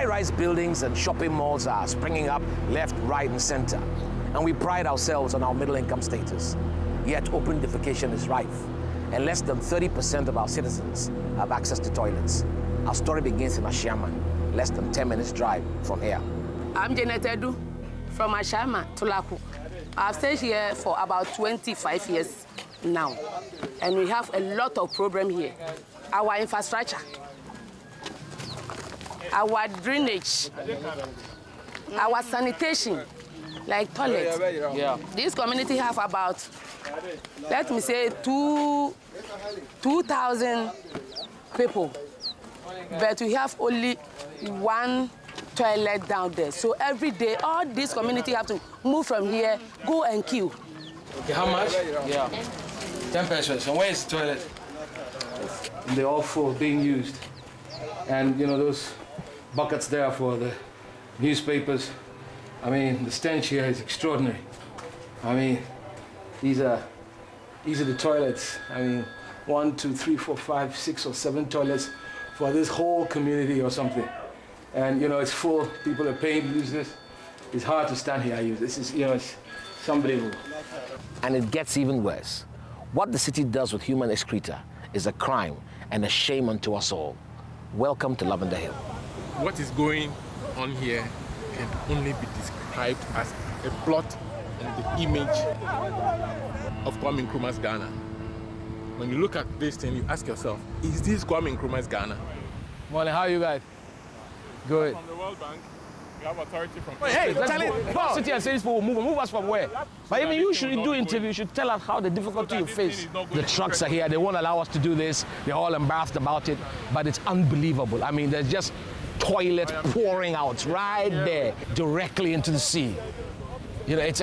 High-rise buildings and shopping malls are springing up left, right, and center. And we pride ourselves on our middle-income status. Yet open defecation is rife, and less than 30% of our citizens have access to toilets. Our story begins in Ashiaman, less than 10 minutes drive from here. I'm Janet Edu from Ashiaman to Laku. I've stayed here for about 25 years now, and we have a lot of problems here. Our infrastructure, our drainage, our sanitation, like toilets. Yeah. This community have about, let me say, 2,000 people, but we have only one toilet down there. So every day, all this community have to move from here, go and queue. Okay, how much? Yeah. 10 pesos. And where is the toilet? And they're all full, being used. And, you know, those buckets there for the newspapers. I mean, the stench here is extraordinary. I mean, these are the toilets. I mean, 1, 2, 3, 4, 5, 6 or 7 toilets for this whole community or something. And, you know, it's full. People are paying to use this. It's hard to stand here. This is, you know, it's unbelievable. And it gets even worse. What the city does with human excreta is a crime and a shame unto us all. Welcome to Lavender Hill. What is going on here can only be described as a blot on the image of Kwame Nkrumah's Ghana. When you look at this thing, you ask yourself, is this Kwame Nkrumah's Ghana? Morning, how are you guys? Good. From the World Bank, we have authority from... Hey, tell it, don't sit here and say this people move us from where? But even you should do interview, you should tell us how the difficulty you face. The trucks are here, they won't allow us to do this, they're all embarrassed about it, but it's unbelievable. I mean, there's just toilet pouring out right there, directly into the sea. You know, it's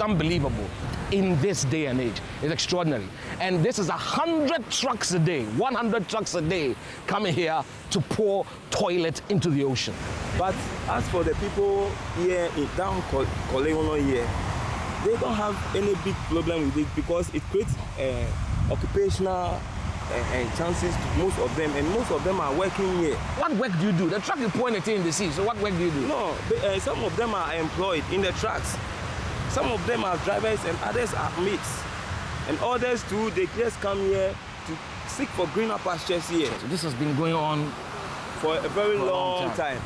unbelievable in this day and age. It's extraordinary. And this is 100 trucks a day, 100 trucks a day coming here to pour toilet into the ocean. But as for the people here in down Koleono here, they don't have any big problem with it because it creates occupational chances to most of them, and most of them are working here. What work do you do? The truck is pouring it in the sea, so what work do you do? No, some of them are employed in the trucks. Some of them are drivers and others are mates. And others too, they just come here to seek for greener pastures here. So this has been going on for a very long time.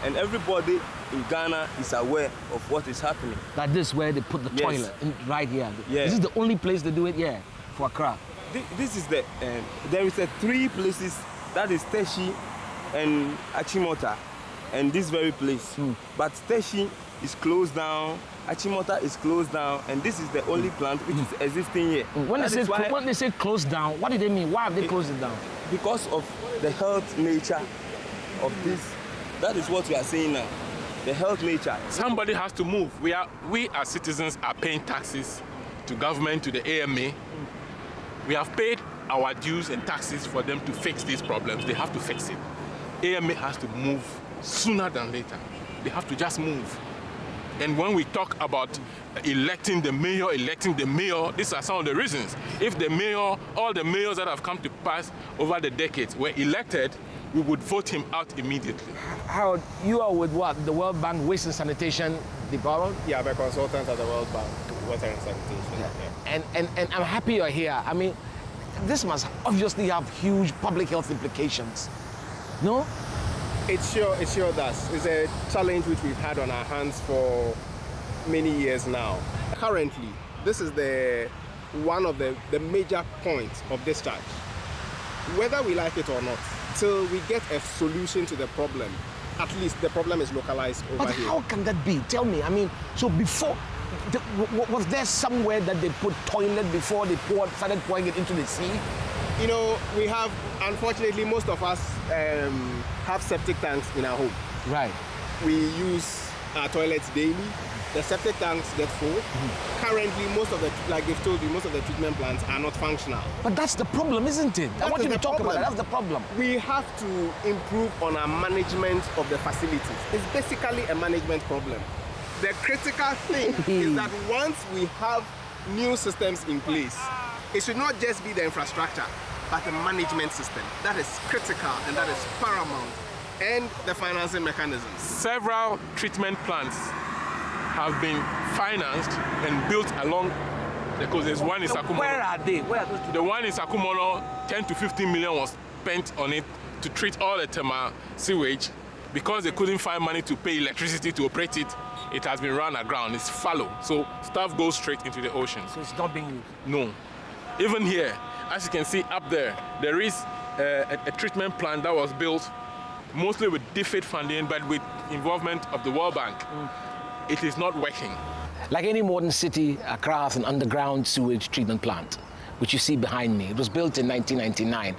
And everybody in Ghana is aware of what is happening. That this is where they put the toilet, right here. Yeah. This is the only place they do it here, for Accra. This is the, there is 3 places, that is Teshi and Achimota, and this very place. But Teshi is closed down, Achimota is closed down, and this is the only plant which is existing here. When they say closed down, what do they mean? Why have they closed it down? Because of the health nature of this. That is what we are saying now, the health nature. Somebody has to move. We as citizens are paying taxes to government, to the AMA. We have paid our dues and taxes for them to fix these problems. They have to fix it. AMA has to move sooner than later. They have to just move. And when we talk about electing the mayor, these are some of the reasons. If the mayor, all the mayors that have come to pass over the decades were elected, we would vote him out immediately. Howard, you are with what? The World Bank Waste and Sanitation Department? Yeah, we're consultants at the World Bank Water and Sanitation. Yeah. And I'm happy you're here. I mean, this must obviously have huge public health implications. No? It sure does. It's a challenge which we've had on our hands for many years now. Currently, this is one of the major points of discharge. Whether we like it or not, till we get a solution to the problem, at least the problem is localized over here. But how can that be? Tell me. I mean, so before, was there somewhere that they put toilet before they started pouring it into the sea? You know, we have, unfortunately, most of us have septic tanks in our home. Right. We use our toilets daily. The septic tanks get full. Currently, most of the, like they've told you, most of the treatment plants are not functional. But that's the problem, isn't it? I want you to talk about that. That's the problem. We have to improve on our management of the facilities. It's basically a management problem. The critical thing is that once we have new systems in place, it should not just be the infrastructure, but the management system. That is critical and that is paramount and the financing mechanisms. Several treatment plants have been financed and built along the coast. There's one in Sakumono. Where are they? Where are those? The one in Sakumono, 10 to 15 million was spent on it to treat all the Tema sewage. Because they couldn't find money to pay electricity to operate it, it has been run aground. It's fallow, so stuff goes straight into the ocean. So it's not being used? No. Even here, as you can see up there, there is a treatment plant that was built mostly with DFID funding, but with involvement of the World Bank. It is not working. Like any modern city, Accra has an underground sewage treatment plant, which you see behind me. It was built in 1999,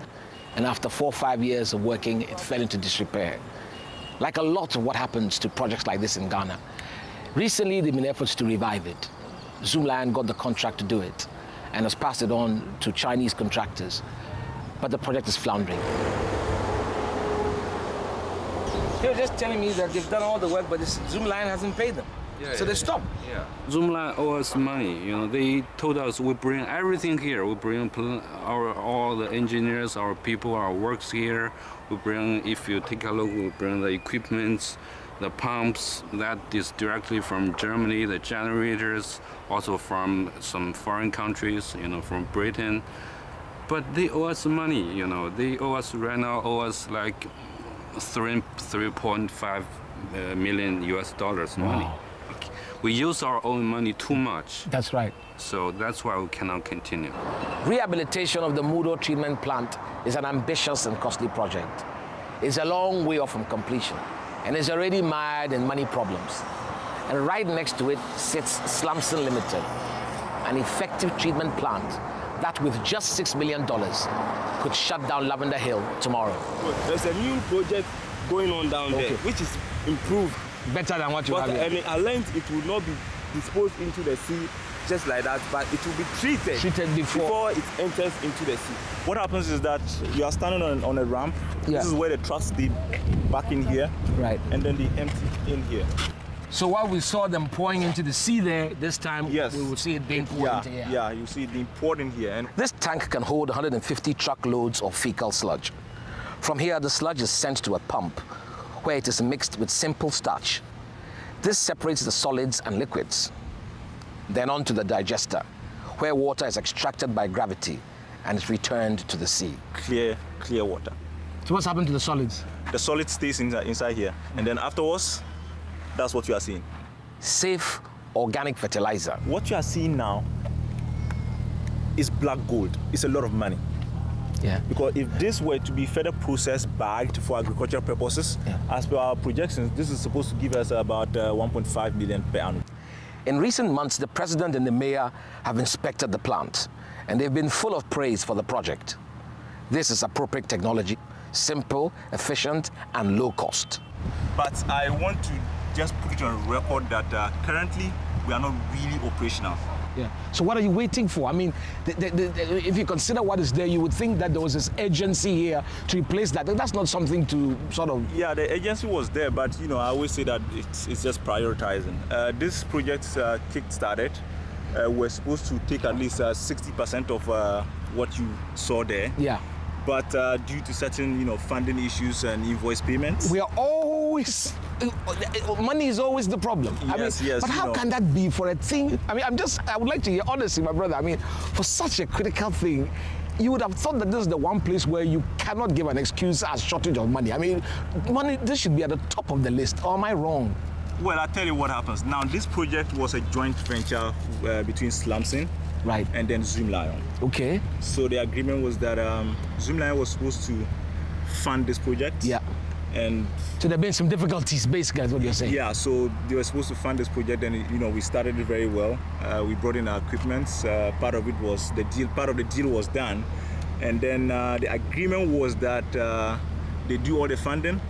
and after 4 or 5 years of working, it fell into disrepair. Like a lot of what happens to projects like this in Ghana. Recently, there have been efforts to revive it. Zoomlion got the contract to do it and has passed it on to Chinese contractors. But the project is floundering. They were just telling me that they've done all the work, but Zoomlion hasn't paid them. So they stopped. Yeah. Zoomlion owes us money. You know, they told us we bring everything here. We bring all the engineers, our people, our works here. We bring, if you take a look, we bring the equipment, the pumps. That is directly from Germany. The generators, also from some foreign countries. You know, from Britain. But they owe us money. You know, they owe us right now. Owe us like 3.5 million US dollars money. Wow. We use our own money too much. That's right. So that's why we cannot continue. Rehabilitation of the Mudo treatment plant is an ambitious and costly project. It's a long way off from completion and is already mired in money problems. And right next to it sits Slumson Limited, an effective treatment plant that with just $6 million could shut down Lavender Hill tomorrow. There's a new project going on down there, which is improved. Better than what you have here. I learned it will not be disposed into the sea just like that, but it will be treated before it enters into the sea. What happens is that you are standing on a ramp. Yeah. This is where the trucks they back in here. Right. And then they empty in here. So while we saw them pouring into the sea there, this time yes, we will see it being poured into here. Yeah, you see it being poured in here. And this tank can hold 150 truckloads of fecal sludge. From here, the sludge is sent to a pump where it is mixed with simple starch. This separates the solids and liquids. Then on to the digester, where water is extracted by gravity and is returned to the sea. Clear water. So what's happened to the solids? The solid stays inside here. And then afterwards, that's what you are seeing. Safe organic fertilizer. What you are seeing now is black gold. It's a lot of money. Yeah. Because if this were to be further processed, bagged for agricultural purposes, as per our projections, this is supposed to give us about 1.5 million per annum. In recent months, the president and the mayor have inspected the plant, and they've been full of praise for the project. This is appropriate technology, simple, efficient, and low cost. But I want to just put it on record that currently we are not really operational. Yeah. So what are you waiting for? I mean, if you consider what is there, you would think that there was this urgency here to replace that. That's not something to sort of... Yeah, the agency was there, but, you know, I always say that it's just prioritizing. This project kick-started. We're supposed to take at least 60% of what you saw there. Yeah. But due to certain, you know, funding issues and invoice payments... We are always... Money is always the problem. Yes, but how can that be for a thing? I mean, I would like to hear, honestly, my brother, I mean, for such a critical thing, you would have thought that this is the one place where you cannot give an excuse as shortage of money. I mean, money, this should be at the top of the list. Or am I wrong? Well, I'll tell you what happens. Now, this project was a joint venture between Slumson and then Zoomlion. Okay. So the agreement was that Zoomlion was supposed to fund this project. Yeah. And so there have been some difficulties, basically, is what you're saying. Yeah, so they were supposed to fund this project, and you know, we started it very well. We brought in our equipment. Part of it was the deal. Part of the deal was done, and then the agreement was that they do all the funding,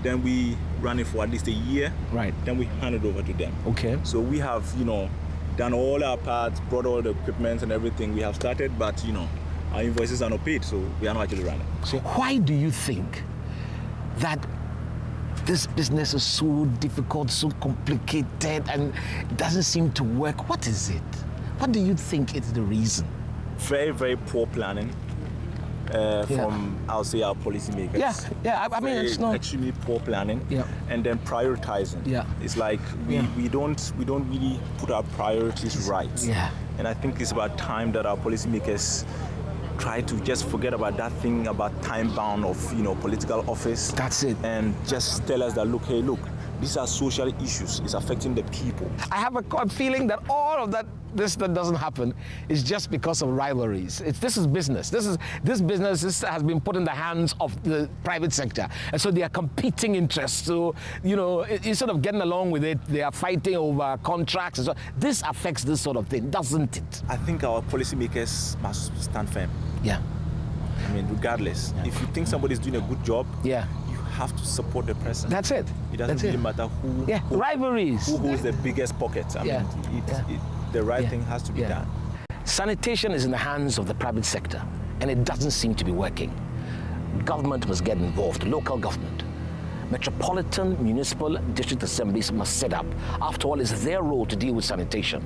then we run it for at least a year. Right. Then we hand it over to them. Okay. So we have, you know, done all our parts, brought all the equipment and everything. We have started, but you know, our invoices are not paid, so we are not actually running. So why do you think that this business is so difficult, so complicated, and doesn't seem to work? What is it? What do you think is the reason? Very, very poor planning. from, I'll say, our policymakers. I mean, it's not extremely poor planning, and then prioritizing. It's like we don't really put our priorities right. And I think it's about time that our policymakers try to just forget about that thing about time bound of political office. That's it. And just tell us that look, these are social issues. It's affecting the people. I have a feeling that all of that doesn't happen is just because of rivalries. This is business. This business has been put in the hands of the private sector, and so they are competing interests. So instead of getting along with it, they are fighting over contracts. And so this affects this sort of thing, doesn't it? I think our policymakers must stand firm. I mean, regardless, if you think somebody's doing a good job, you have to support the person. That's it. It doesn't really matter who rivalries. Who holds the biggest pocket. I mean, the right thing has to be done. Sanitation is in the hands of the private sector, and it doesn't seem to be working. Government must get involved, local government. Metropolitan municipal district assemblies must set up. After all, it's their role to deal with sanitation.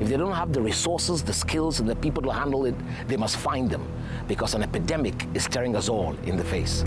If they don't have the resources, the skills, and the people to handle it, they must find them, because an epidemic is staring us all in the face.